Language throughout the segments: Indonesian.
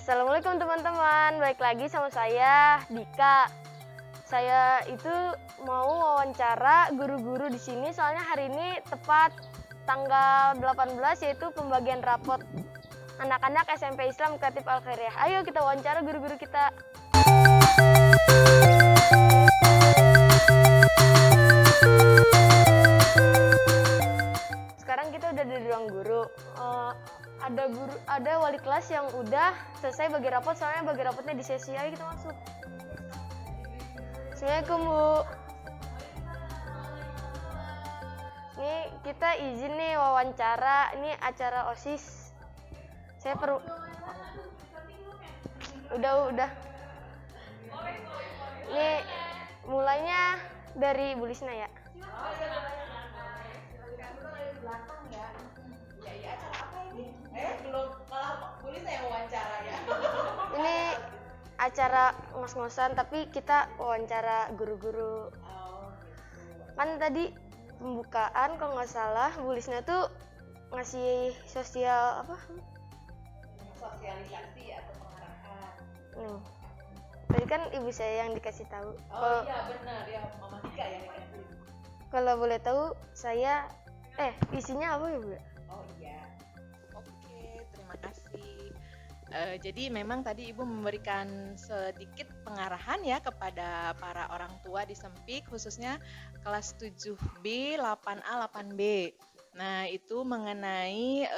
Assalamualaikum teman-teman, balik lagi sama saya Dika. Saya itu mau wawancara guru-guru di sini soalnya hari ini tepat tanggal 18 yaitu pembagian rapot anak-anak SMP Islam Khatib Al Khairiyah. Ayo kita wawancara guru-guru kita. Sekarang kita udah di ruang guru. Ada wali kelas yang udah selesai bagi rapot, soalnya bagi rapotnya di sesi. Ayo kita masuk. Assalamualaikum Bu. Ini kita izin nih wawancara, ini acara OSIS. Saya perlu. Udah. Ini mulainya dari Bu Lisna ya. Belum, malah Bu Lisna yang wawancara ya. Ini acara ngos-ngosan tapi kita wawancara guru-guru. Kan tadi pembukaan kalau nggak salah Bu Lisna tuh ngasih sosial apa? Sosialisasi atau pengarahan. Tadi kan ibu saya yang dikasih tahu. Iya benar ya, Mama Dika yang dikasih. Kalau boleh tahu saya isinya apa ya Bu? Oh iya. Oke, terima kasih. Jadi memang tadi Ibu memberikan sedikit pengarahan ya kepada para orang tua di Sempik, khususnya kelas 7B, 8A, 8B. Nah, itu mengenai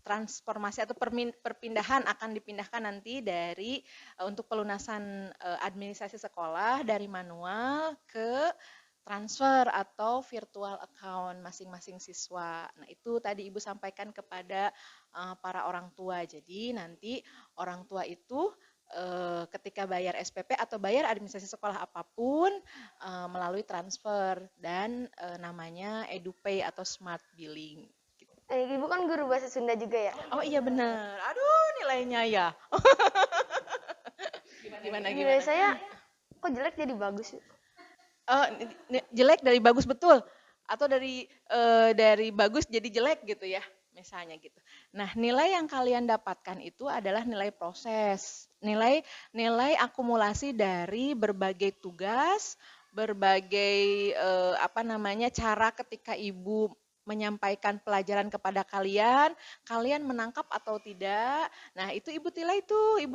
transformasi atau perpindahan akan dipindahkan nanti dari untuk pelunasan administrasi sekolah dari manual ke transfer atau virtual account masing-masing siswa. Nah, itu tadi Ibu sampaikan kepada para orang tua. Jadi nanti orang tua itu ketika bayar SPP atau bayar administrasi sekolah apapun melalui transfer dan namanya EduPay atau Smart Billing. Ibu kan guru bahasa Sunda juga ya? Oh iya benar. Aduh, nilainya ya. Gimana? Nilai saya kok jelek jadi bagus? Jelek dari bagus betul, atau dari bagus jadi jelek gitu ya, misalnya gitu. Nah, nilai yang kalian dapatkan itu adalah nilai proses, nilai akumulasi dari berbagai tugas, berbagai cara ketika Ibu menyampaikan pelajaran kepada kalian menangkap atau tidak. Nah, itu Ibu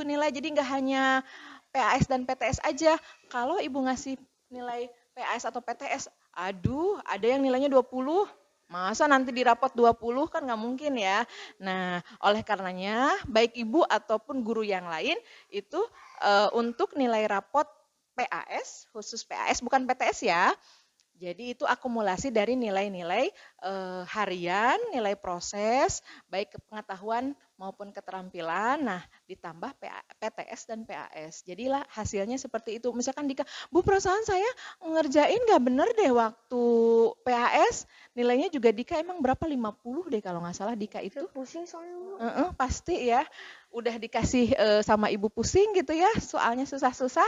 nilai, jadi nggak hanya PAS dan PTS aja. Kalau Ibu ngasih nilai PAS atau PTS, aduh, ada yang nilainya 20, masa nanti di rapot 20 kan nggak mungkin ya. Nah, oleh karenanya baik Ibu ataupun guru yang lain itu untuk nilai rapot PAS, khusus PAS bukan PTS ya. Jadi itu akumulasi dari nilai-nilai harian, nilai proses, baik pengetahuan maupun keterampilan, nah ditambah PTS dan PAS. Jadilah hasilnya seperti itu. Misalkan Dika, Bu perasaan saya ngerjain gak bener deh waktu PAS, nilainya juga Dika emang berapa 50 deh kalau gak salah Dika itu. Pusing soalnya Bu. Pasti ya, udah dikasih sama Ibu pusing gitu ya, soalnya susah-susah,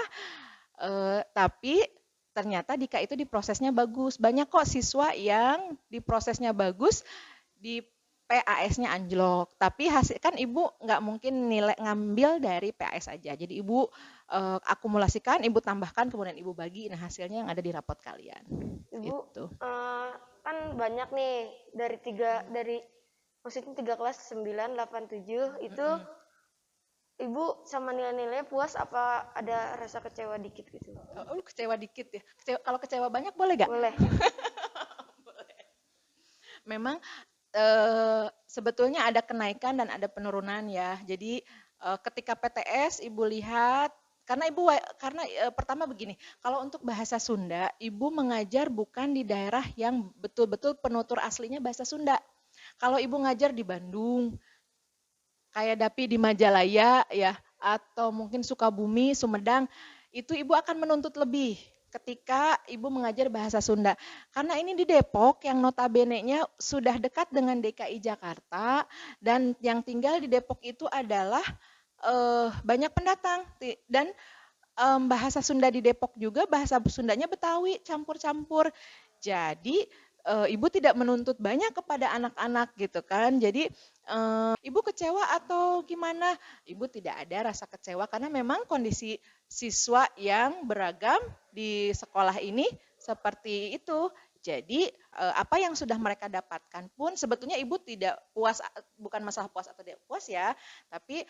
tapi ternyata Dika itu diprosesnya bagus. Banyak kok siswa yang diprosesnya bagus, di PAS-nya anjlok. Tapi hasil kan Ibu nggak mungkin nilai ngambil dari PAS aja. Jadi Ibu akumulasikan, Ibu tambahkan, kemudian Ibu bagi. Nah hasilnya yang ada di rapot kalian. Ibu Gitu. Kan banyak nih maksudnya 3 kelas 9, 8, 7 itu. Ibu sama nilai-nilainya puas apa ada rasa kecewa dikit gitu? Kecewa dikit ya. Kalau kecewa banyak boleh gak? Boleh. Boleh. Memang sebetulnya ada kenaikan dan ada penurunan ya. Jadi ketika PTS Ibu lihat, karena pertama begini, kalau untuk bahasa Sunda, Ibu mengajar bukan di daerah yang betul-betul penutur aslinya bahasa Sunda. Kalau Ibu ngajar di Bandung, kayak Dapi di Majalaya ya, atau mungkin Sukabumi, Sumedang, itu Ibu akan menuntut lebih ketika Ibu mengajar bahasa Sunda. Karena ini di Depok yang notabene-nya sudah dekat dengan DKI Jakarta, dan yang tinggal di Depok itu adalah banyak pendatang, dan bahasa Sunda di Depok juga bahasa Sundanya Betawi campur-campur. Jadi ibu tidak menuntut banyak kepada anak-anak gitu kan. Jadi ibu kecewa atau gimana? Ibu tidak ada rasa kecewa karena memang kondisi siswa yang beragam di sekolah ini seperti itu. Jadi apa yang sudah mereka dapatkan pun sebetulnya ibu tidak puas, bukan masalah puas atau tidak puas ya, tapi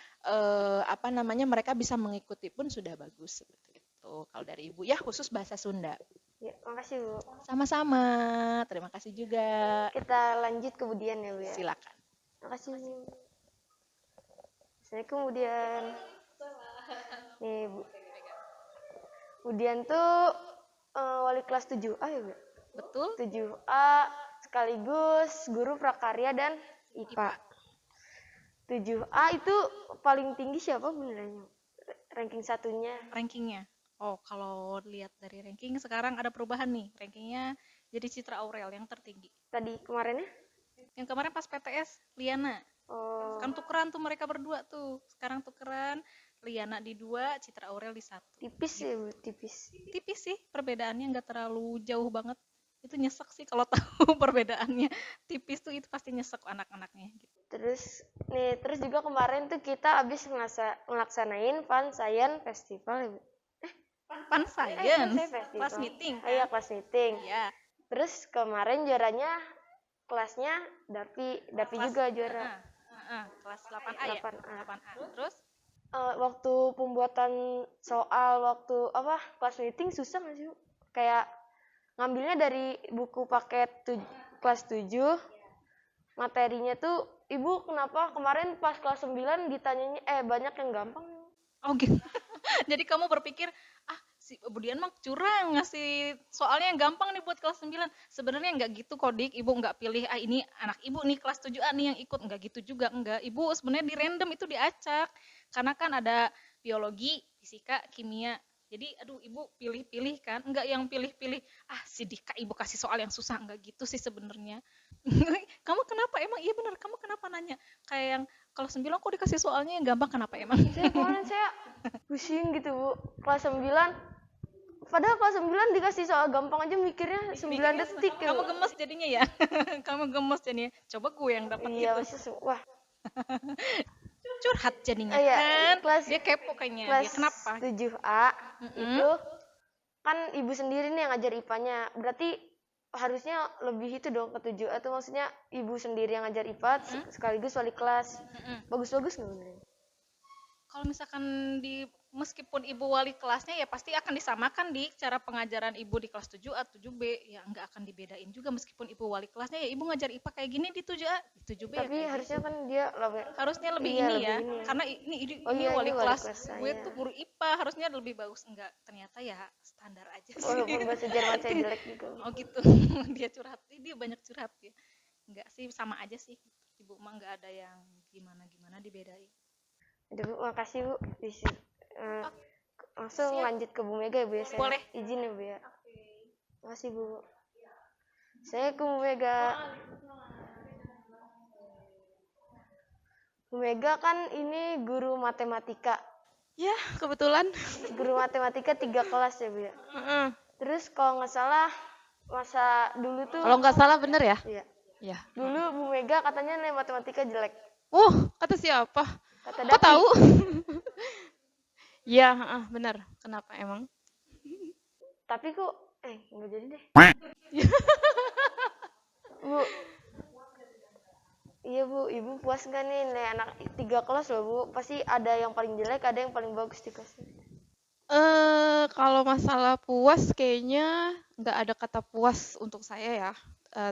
apa namanya mereka bisa mengikuti pun sudah bagus seperti itu. Kalau dari ibu ya khusus bahasa Sunda. Ya, makasih Bu. Sama-sama, terima kasih juga. Kita lanjut kemudian ya Bu ya. Silakan. Makasih Bu. Assalamualaikum kemudian. Nih Bu. Kemudian tuh wali kelas 7A ya Bu. Betul? 7A sekaligus guru prakarya dan IPA. 7A itu paling tinggi siapa benernya? Ranking satunya. Rankingnya. Oh, kalau lihat dari ranking sekarang ada perubahan nih. Rankingnya jadi Citra Aurel yang tertinggi. Tadi kemarinnya? Yang kemarin pas PTS, Liana. Oh, Kan tukeran tuh mereka berdua tuh. Sekarang tukeran, Liana di 2, Citra Aurel di 1. tipis ya Bu, tipis. Tipis sih perbedaannya, nggak terlalu jauh banget. Itu nyesek sih kalau tahu perbedaannya. Tipis tuh itu pasti nyesek anak-anaknya gitu. Terus juga kemarin tuh kita habis ngelaksanain Fun Science Festival ya Bu. Fun Science, Festival. kelas meeting Oh iya, kan? kelas meeting. Iya. Terus kemarin juaranya kelasnya Dapi Kelas- juga juara. Kelas 8A ya? 8A. 8A. Terus Waktu pembuatan soal waktu kelas meeting susah nggak sih Bu? Kayak ngambilnya dari buku paket kelas 7. Materinya tuh Ibu kenapa kemarin pas kelas 9 ditanyanya banyak yang gampang? oh gitu. Jadi kamu berpikir, si Budian mah curang ngasih soalnya yang gampang nih buat kelas 9. Sebenarnya nggak gitu kok, Dik. Ibu nggak pilih, ini anak ibu nih kelas 7A nih yang ikut. Nggak gitu juga, enggak. Ibu sebenarnya di random itu diacak. Karena kan ada biologi, fisika, kimia. Jadi aduh ibu pilih-pilih kan, enggak yang pilih-pilih, si Dika ibu kasih soal yang susah, enggak gitu sih sebenarnya. Kamu kenapa emang? Iya benar, kamu kenapa nanya? Kayak yang kalau 9 kok dikasih soalnya yang gampang kenapa emang? Kemarin saya pusing gitu Bu. Kelas 9 padahal kelas 9 dikasih soal gampang aja mikirnya 9 detik ya. Kamu gemes jadinya ya. Kamu gemes jadinya. Coba gue yang dapat Iya, gitu. pasti wah. Curhat jadinya Iya, kan. Dia kepo kayaknya. Kelas Dia kenapa? 7A itu kan ibu sendiri nih yang ngajar IPA-nya. Berarti harusnya lebih itu dong ke 7A tuh, maksudnya ibu sendiri yang ngajar IPA sekaligus wali kelas. Bagus-bagus nggak benernya? Kalau misalkan meskipun ibu wali kelasnya ya pasti akan disamakan di cara pengajaran ibu di kelas 7 atau 7B, ya nggak akan dibedain juga meskipun ibu wali kelasnya ya ibu ngajar IPA kayak gini di 7A, di 7B ya Tapi kayak harusnya gitu. kan dia Harusnya lebih Iya, ini lebih ya, ini ya. karena ini Oh iya, wali ini wali kelas, kelas gue saya. tuh guru IPA harusnya lebih bagus, enggak, ternyata ya standar aja sih. Walaupun bahasa Jerman saya jelek juga. Oh gitu. Dia curhat, dia banyak curhat ya. Enggak sih, sama aja sih. Ibu mah enggak ada yang gimana-gimana dibedain. Udah Bu, makasih Bu. Langsung siap. lanjut ke Bu Mega ya Bu ya. Saya Boleh. izin ya Bu ya. Makasih Bu. Saya ke Bu Mega. Bu Mega kan ini guru matematika. Ya, kebetulan. Guru matematika 3 kelas ya Bu ya. Terus kalau nggak salah masa dulu tuh Kalau nggak salah bener ya? iya. Ya. Dulu Bu Mega katanya nilai matematika jelek. Kata siapa? Kata Kok Dapi. tahu? Iya, benar. Kenapa emang? Tapi kok nggak jadi deh. Bu. Iya Bu, Ibu puas nggak nih nilai anak 3 kelas loh Bu? Pasti ada yang paling jelek, ada yang paling bagus di kelasnya. Kalau masalah puas kayaknya nggak ada kata puas untuk saya ya.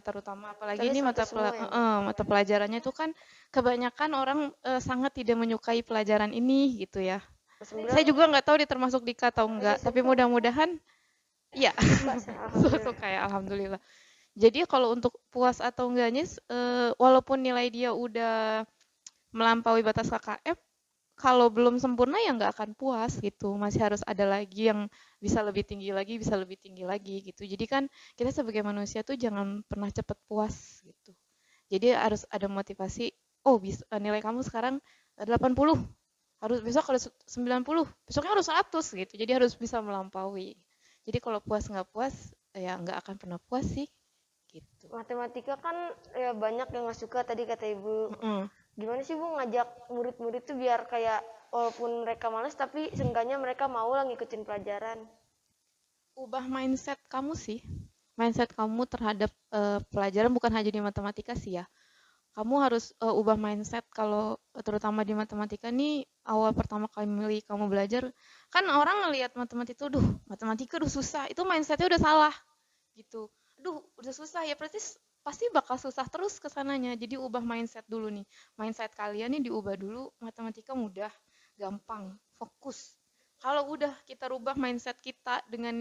Terutama apalagi Tapi ini satu semua ya, mata pelajarannya itu kan kebanyakan orang sangat tidak menyukai pelajaran ini gitu ya. Kelas 9 Saya juga nggak tahu dia termasuk Dika atau enggak, tapi suka. mudah-mudahan iya. Suka ya, alhamdulillah. Jadi kalau untuk puas atau enggaknya, walaupun nilai dia udah melampaui batas KKM, kalau belum sempurna ya nggak akan puas gitu. Masih harus ada lagi yang bisa lebih tinggi lagi, bisa lebih tinggi lagi gitu. Jadi kan kita sebagai manusia tuh jangan pernah cepat puas gitu. Jadi harus ada motivasi. Nilai kamu sekarang 80. Harus besok harus 90. Besoknya harus 100 gitu. Jadi harus bisa melampaui. Jadi kalau puas nggak puas, ya nggak akan pernah puas sih. gitu. Matematika kan ya banyak yang nggak suka tadi kata ibu. Mm-mm. Gimana sih Bu ngajak murid-murid tuh biar kayak walaupun mereka males tapi seenggaknya mereka mau lah ngikutin pelajaran. Ubah mindset kamu sih. Mindset kamu terhadap pelajaran bukan hanya di matematika sih ya. Kamu harus ubah mindset kalau terutama di matematika nih awal pertama kali kamu belajar kan orang ngelihat matematika tuh, duh matematika udah susah, itu mindsetnya udah salah gitu. Duh udah susah ya berarti pasti bakal susah terus ke sananya. Jadi ubah mindset dulu nih. Mindset kalian nih diubah dulu, matematika mudah, gampang, fokus. Kalau udah kita rubah mindset kita dengan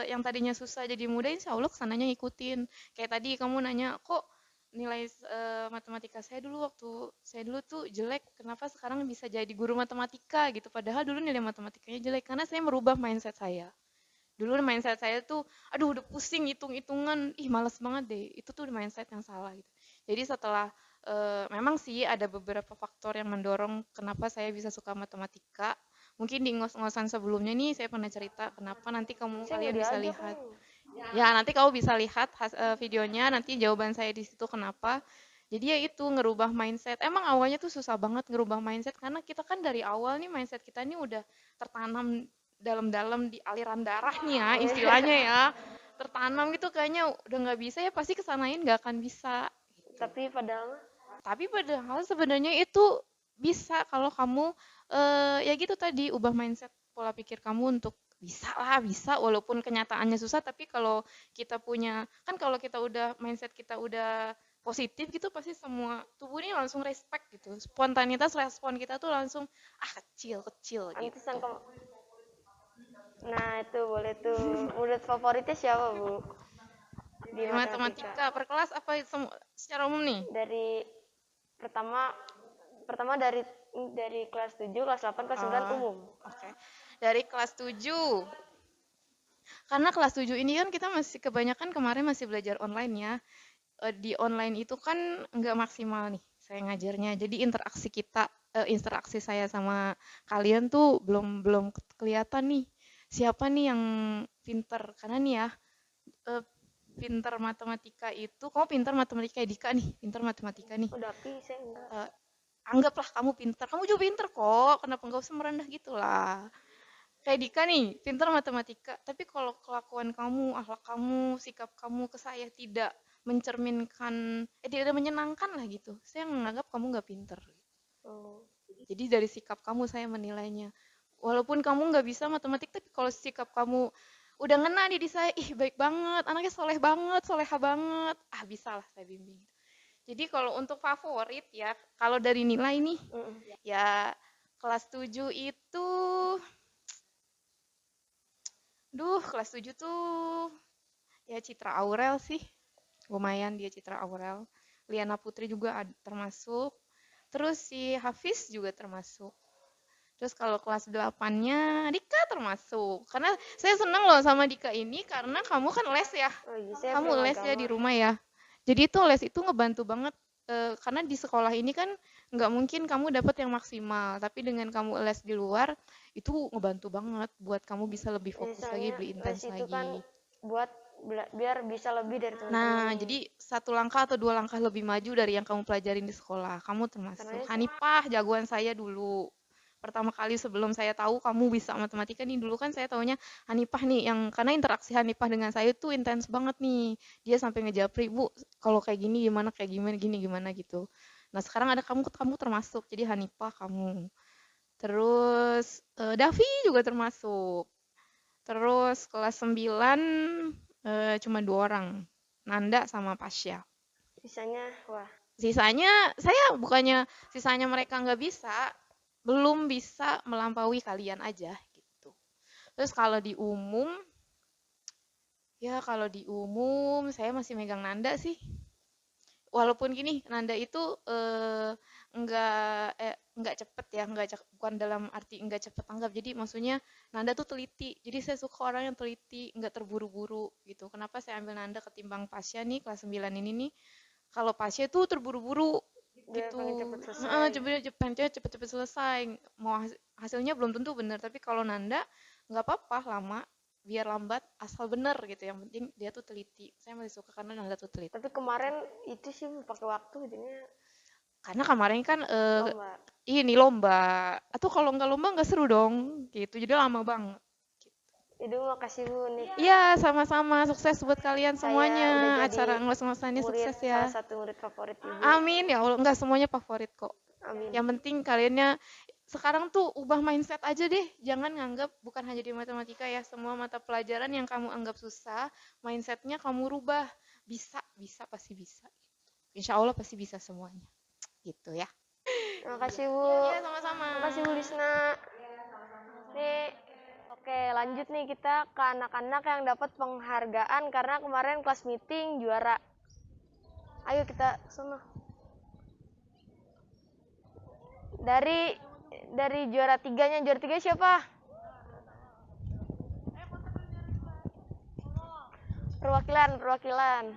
yang tadinya susah jadi mudah, insya Allah kesananya ngikutin. Kayak tadi kamu nanya, kok nilai matematika saya dulu waktu saya dulu tuh jelek, kenapa sekarang bisa jadi guru matematika gitu. Padahal dulu nilai matematikanya jelek, karena saya merubah mindset saya. Dulu mindset saya tuh, aduh udah pusing hitung-hitungan, ih males banget deh. Itu tuh mindset yang salah gitu. Jadi setelah memang sih ada beberapa faktor yang mendorong kenapa saya bisa suka matematika. Mungkin di ngos-ngosan sebelumnya nih saya pernah cerita kenapa nanti Saya nggak kalian bisa diajak lihat. nih. Ya, nanti kamu bisa lihat videonya, nanti jawaban saya di situ kenapa. Jadi ya itu ngerubah mindset. Emang awalnya tuh susah banget ngerubah mindset karena kita kan dari awal nih mindset kita nih udah tertanam dalam-dalam di aliran darah nih ya istilahnya ya. Tertanam gitu kayaknya udah nggak bisa ya pasti kesanain nggak akan bisa. Tapi padahal Tapi padahal sebenarnya itu bisa kalau kamu ya gitu tadi ubah mindset pola pikir kamu untuk bisa lah bisa walaupun kenyataannya susah tapi kalau kita punya kan kalau kita udah mindset kita udah positif gitu pasti semua tubuh ini langsung respect gitu spontanitas respon kita tuh langsung kecil kecil pantesan gitu. kamu. Nah itu boleh tuh. Murid favoritnya siapa Bu di Di matematika? matematika per kelas apa secara umum nih? Dari pertama pertama dari kelas 7, kelas 8, kelas 9 Ah, umum. oke. Dari kelas 7. Karena kelas 7 ini kan kita masih kebanyakan kemarin masih belajar online ya. Di online itu kan nggak maksimal nih saya ngajarnya. Jadi interaksi saya sama kalian tuh belum belum kelihatan nih. Siapa nih yang pinter? Karena nih ya, eh, pinter matematika itu, kamu pinter matematika ya Dika nih, pinter matematika nih. Udah saya enggak. Eh, Anggaplah kamu pinter, kamu juga pinter kok. Kenapa nggak usah merendah gitu lah. Kayak Dika nih, pintar matematika, tapi kalau kelakuan kamu, akhlak kamu, sikap kamu ke saya tidak mencerminkan, tidak menyenangkan lah gitu. Saya menganggap kamu nggak pinter. Oh. Jadi dari sikap kamu saya menilainya. Walaupun kamu nggak bisa matematik, tapi kalau sikap kamu udah ngena nih di saya, ih baik banget, anaknya soleh banget, soleha banget, bisa lah saya bimbing. Jadi kalau untuk favorit ya, kalau dari nilai nih, ya kelas 7 itu kelas 7 tuh ya Citra Aurel sih. Lumayan dia Citra Aurel. Liana Putri juga termasuk. Terus si Hafiz juga termasuk. Terus kalau kelas 8-nya Dika termasuk. Karena saya seneng loh sama Dika ini karena kamu kan les ya. Oh iya, saya Kamu les ya di rumah ya. Jadi itu les itu ngebantu banget karena di sekolah ini kan nggak mungkin kamu dapat yang maksimal, tapi dengan kamu les di luar itu ngebantu banget buat kamu bisa lebih fokus lagi, Misalnya lebih les intens itu kan lagi. buat biar bisa lebih dari Nah, teman-teman. jadi satu langkah atau dua langkah lebih maju dari yang kamu pelajarin di sekolah. Kamu termasuk. Karena Hanifah, jagoan saya dulu. Pertama kali sebelum saya tahu kamu bisa matematika nih, dulu kan saya taunya Hanifah nih, yang karena interaksi Hanifah dengan saya tuh intens banget nih. Dia sampai ngejapri, Bu, kalau kayak gini gimana, kayak gimana, gini gimana gitu. Nah, sekarang ada kamu termasuk. Jadi Hanifah kamu. Terus Davi juga termasuk. Terus kelas 9 cuma 2 orang. Nanda sama Pasya. sisanya wah Sisanya saya bukannya sisanya mereka nggak bisa, belum bisa melampaui kalian aja gitu. Terus kalau di umum saya masih megang Nanda sih. Walaupun gini, Nanda itu nggak cepet ya, bukan dalam arti nggak cepet tanggap. Jadi maksudnya Nanda tuh teliti. Jadi saya suka orang yang teliti, nggak terburu-buru gitu. Kenapa saya ambil Nanda ketimbang Pasya nih kelas 9 ini nih? Kalau Pasya tuh terburu-buru dia pengen gitu. cepet selesai. Cepet-cepet selesai. Mau hasilnya belum tentu benar, tapi kalau Nanda nggak apa-apa lama. biar lambat asal bener gitu, yang penting dia tuh teliti. Saya masih suka karena Nanda tuh teliti. Tapi kemarin itu sih pakai waktu jadinya Karena kemarin kan lomba. ini lomba, atau kalau nggak lomba nggak seru dong gitu, jadi lama banget. Itu makasih Bu nih. Iya, sama-sama, sukses buat kalian Saya semuanya. udah jadi Acara ngos-ngosannya murid, sukses salah ya. satu murid favorit Ibu. Amin ya Allah, nggak semuanya favorit kok. Amin. Yang penting kaliannya sekarang tuh ubah mindset aja deh. Jangan nganggap bukan hanya di matematika ya, semua mata pelajaran yang kamu anggap susah, mindsetnya kamu rubah. Bisa, bisa, pasti bisa. Insya Allah pasti bisa semuanya. Gitu ya. Terima kasih Bu. Iya, sama-sama. Terima kasih Bu Lisna. Nih, oke lanjut nih kita ke anak-anak yang dapat penghargaan karena kemarin kelas meeting juara. Ayo kita sono. Dari juara tiganya, juara tiga siapa? Perwakilan.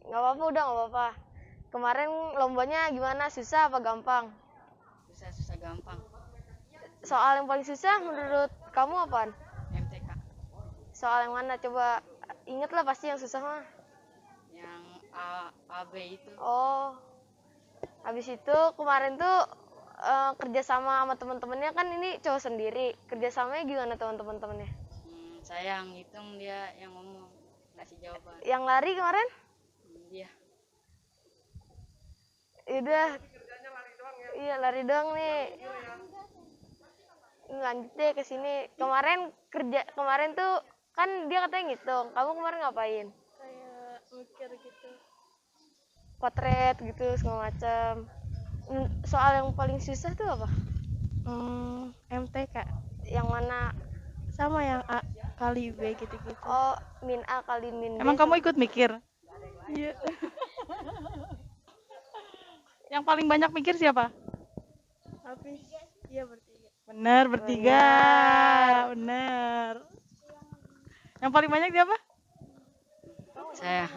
Nggak apa-apa, udah nggak apa-apa. Kemarin lombanya gimana? Susah apa gampang? Susah gampang. Soal yang paling susah menurut kamu apaan? MTK Soal yang mana? Coba inget lah pasti yang susah mah. yang AB itu Oh, habis itu kemarin tuh kerja sama teman-temannya kan ini cowok sendiri. Kerjasamanya gimana teman-temannya? saya yang ngitung, dia yang ngomong kasih jawaban. Yang lari kemarin? Dia Udah. Iya lari doang nih. Lanjut deh ke sini. Kemarin tuh kan dia katanya ngitung. Kamu kemarin ngapain? Kayak mikir gitu. Potret gitu segala macam. Soal yang paling susah tuh apa? MTK Yang mana? sama yang A kali B gitu-gitu. Oh, min A kali min B. Emang kamu ikut mikir? Iya. Yang paling banyak mikir siapa? Habis iya bertiga. Bener, bertiga. Bener. Bener. Yang paling banyak siapa? saya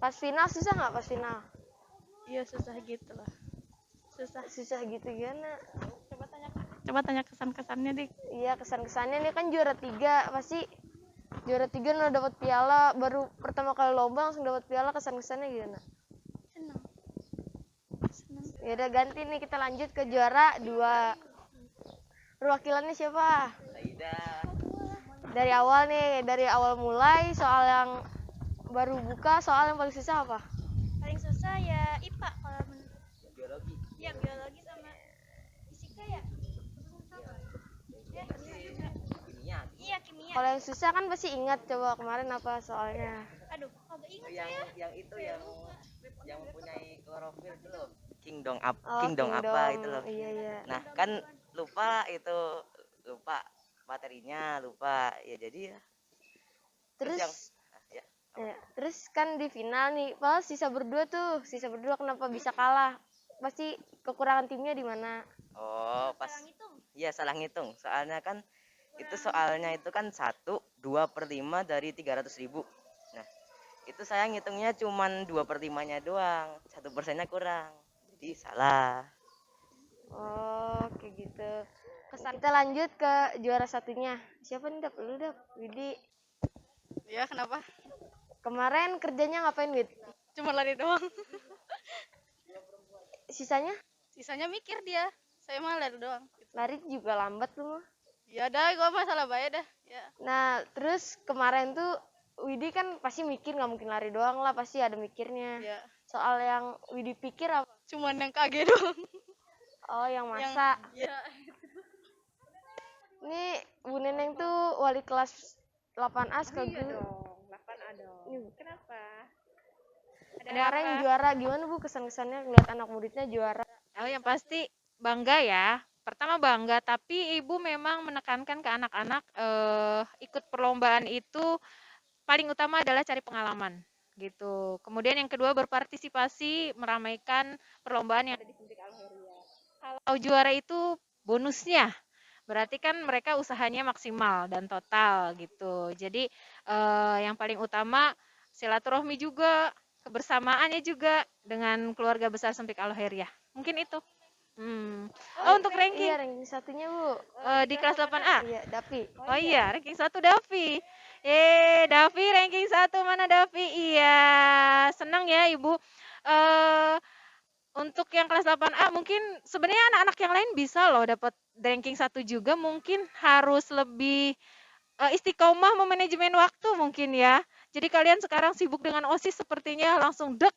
Pas final susah nggak pas final? Iya susah gitu lah. Susah gitu gimana? Coba tanya kesan-kesannya, Dik. Iya kesan-kesannya nih kan juara 3 pasti juara 3 udah dapat piala, baru pertama kali lomba langsung dapat piala, kesan-kesannya gimana? Senang. Ya udah ganti nih, kita lanjut ke juara 2. Perwakilannya siapa? Dari awal mulai soal yang baru buka, soal yang paling susah apa? Paling susah ya IPA kalau menurut. Biologi. Iya biologi sama fisika ya. Kimia. Iya kimia. Kalau yang susah kan pasti ingat, coba kemarin apa soalnya? Aduh kagak ingat yang saya. yang itu yang mempunyai klorofil itu loh, king dong apa Kingdom. itu loh. Iya. Nah kan lupa materinya, lupa ya, jadi ya Terus yang ya, ya, terus kan di final nih, pas sisa berdua kenapa bisa kalah? Pasti kekurangan timnya di mana? oh pas iya salah ngitung, soalnya kan itu soalnya itu kan 1/2/5 dari 300.000. Nah itu saya ngitungnya cuman 2/5-nya doang, 1%-nya kurang, jadi salah. Oh, kayak gitu. Kita lanjut ke juara satunya. Siapa nih, Dap? Lu, Dap. Widi. Ya, kenapa? Kemarin kerjanya ngapain, Wid? Cuma lari doang. Sisanya? Sisanya mikir dia. Saya mah lari doang. Lari juga lambat lu mah. Ya dah, gua masalah bayar dah. Ya. Nah, terus kemarin tuh Widi kan pasti mikir, nggak mungkin lari doang lah, pasti ada mikirnya. Ya. Soal yang Widi pikir apa? Cuman yang KG doang. Oh, yang masak. Ya. Ini Bu Neneng tuh wali kelas 8A sekaligus. 8A dong. Ini, Bu. Kenapa? Kemarin juara, gimana Bu kesan-kesannya ngeliat anak muridnya juara? Oh, yang pasti bangga ya. Pertama bangga, tapi ibu memang menekankan ke anak-anak ikut perlombaan itu paling utama adalah cari pengalaman gitu. Kemudian yang kedua berpartisipasi meramaikan perlombaan yang ada di Suntik Alheria. Kalau juara itu bonusnya, berarti kan mereka usahanya maksimal dan total gitu. Jadi yang paling utama silaturahmi juga, kebersamaannya juga dengan keluarga besar Suntik Alheria. Mungkin itu. Oh, untuk Iya, ranking ranking satunya, Bu. di kelas 8A. Iya, Dapi. Oh iya, ranking 1 Davi. Davi ranking 1 mana Davi? Iya, senang ya Ibu. Eh untuk yang kelas 8A mungkin sebenarnya anak-anak yang lain bisa loh dapat ranking 1 juga, mungkin harus lebih istiqomah memanajemen waktu mungkin ya. Jadi kalian sekarang sibuk dengan OSIS sepertinya langsung dek.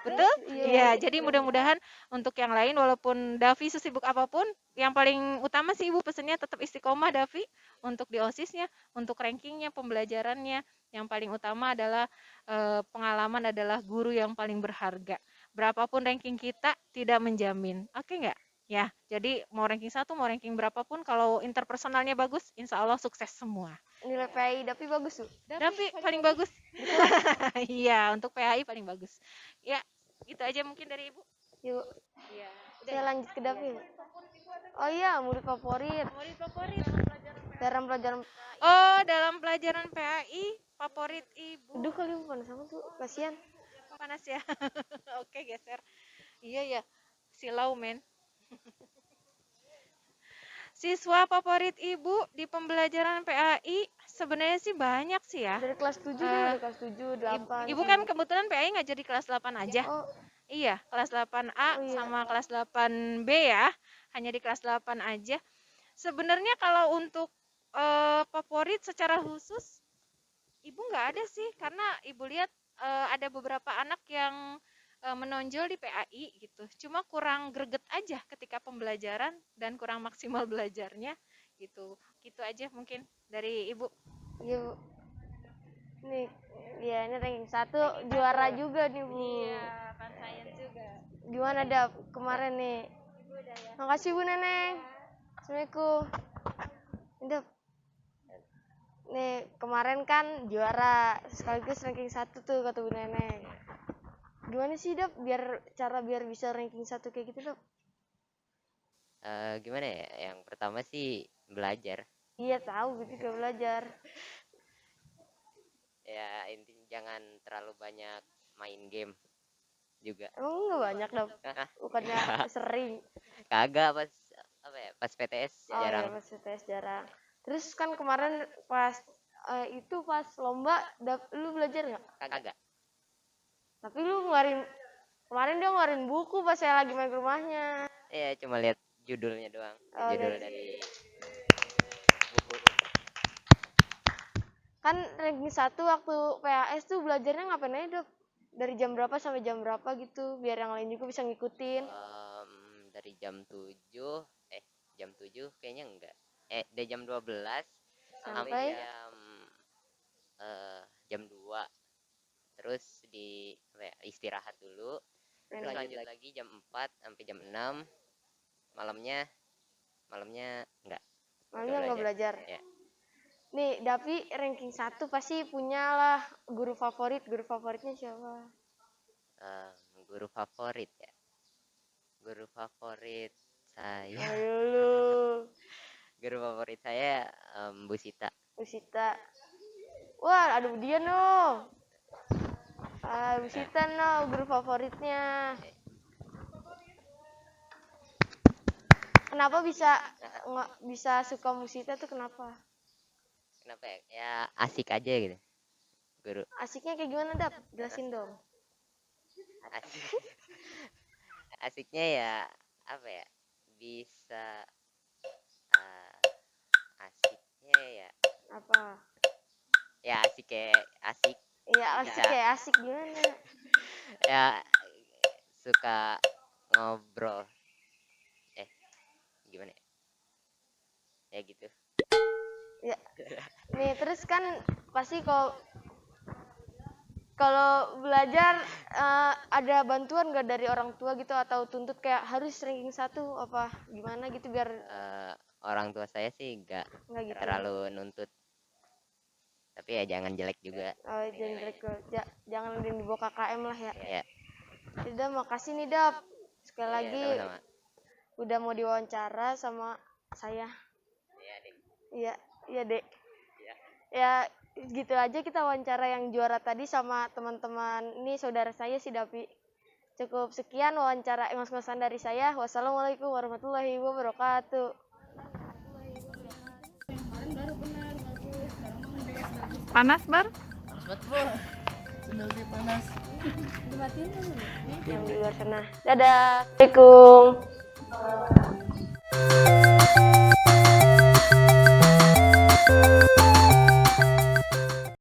Betul? Iya, jadi mudah-mudahan untuk yang lain walaupun Davi sesibuk apapun, yang paling utama sih Ibu pesennya tetap istiqomah Davi untuk di OSISnya, untuk rankingnya, pembelajarannya. Yang paling utama adalah pengalaman adalah guru yang paling berharga. Berapapun ranking kita tidak menjamin. Oke nggak? Ya, jadi mau ranking 1, mau ranking berapapun, kalau interpersonalnya bagus, insya Allah sukses semua. Nilai PAI Dapi bagus, Bu. Davi paling bagus. Iya, untuk PAI paling bagus. Ya, gitu aja mungkin dari Ibu. Yuk, Iya. saya lanjut ke Dapi. Oh iya, murid favorit. Dalam pelajaran. Oh, dalam pelajaran PAI, favorit Ibu. Aduh, kali panas sama tuh. Kasihan. Panas ya. Oke, geser. Iya ya, silau men. Siswa favorit Ibu di pembelajaran PAI sebenarnya sih banyak sih ya. Dari kelas 7 deh, dari kelas 7, 8. Ibu kan kebetulan PAI ngajar di kelas 8 aja. Oh, Iya, kelas 8A Oh, iya. sama kelas 8B ya. Hanya di kelas 8 aja. Sebenarnya kalau untuk favorit secara khusus Ibu nggak ada sih, karena Ibu lihat ada beberapa anak yang menonjol di PAI gitu. Cuma kurang greget aja ketika pembelajaran dan kurang maksimal belajarnya gitu. Gitu aja mungkin dari Ibu. iya, Bu. Nih, ya ini ranking 1 juara juga nih, Bu. Pan Science juga. Gimana Dap kemarin nih? Makasih Bu Neneng. Assalamualaikum. Dap. Nih, kemarin kan juara sekaligus ranking 1 tuh kata Bu Neneng. Gimana sih Dap biar bisa ranking 1 kayak gitu, Dap? Gimana ya? Yang pertama sih belajar. Iya, tahu gue juga belajar. Ya intinya jangan terlalu banyak main game juga. Emang enggak banyak, Dap? Bukannya sering. Kagak pas pas PTS Oh jarang. iya, pas tes jarang. Terus kan kemarin pas pas lomba lu belajar nggak? Kagak. Tapi lu kemarin dia ngeluarin buku pas saya lagi main ke rumahnya. Ya cuma lihat judulnya doang. Oh, Judul lihat. dari buku. Kan ranking 1 waktu PAS tuh belajarnya ngapain aja, Dok? Dari jam berapa sampai jam berapa gitu, biar yang lain juga bisa ngikutin. Dari jam 7 kayaknya enggak. Dari jam 12 sampai Sampai jam 2. Terus istirahat dulu. Terus lanjut lagi jam 4 sampai jam 6. Malamnya enggak. malamnya nggak belajar. Ya. Nih, Davi ranking 1 pasti punya lah guru favorit. Guru favoritnya siapa? Guru favorit ya. Guru favorit saya. Ayo lu. Guru favorit saya Bu Sita. Bu Sita. Wah, ada dia no. Bu Sita no, guru favoritnya. Kenapa bisa suka Bu Sita tuh kenapa? Kenapa ya? Ya asik aja gitu. Guru. Asiknya kayak gimana, Dap? Jelasin dong. Asik. Asiknya ya apa ya? Bisa asiknya ya. Apa? Ya asik kayak asik. Iya, asik kayak asik gimana? Ya suka ngobrol. Gimana ya? Ya gitu. Ya. Nih, terus kan pasti kalau belajar ada bantuan gak dari orang tua gitu atau tuntut kayak harus ranking 1 apa gimana gitu biar Orang tua saya sih nggak gitu. terlalu nuntut. Tapi ya jangan jelek juga. Oh, jangan jelek. Jangan dibawa KKM lah ya. Ya. Udah, makasih nih, Dap. Sekali Ya, lagi sama-sama. udah mau diwawancara sama saya. Iya, Dek. Iya, Dek. Iya. Ya, gitu aja kita wawancara yang juara tadi sama teman-teman. Ini saudara saya si Dapi. Cukup sekian wawancara ngos-ngosan dari saya. Wassalamualaikum warahmatullahi wabarakatuh. Panas, Bar? Yang di luar sana. Dadah. Assalamualaikum.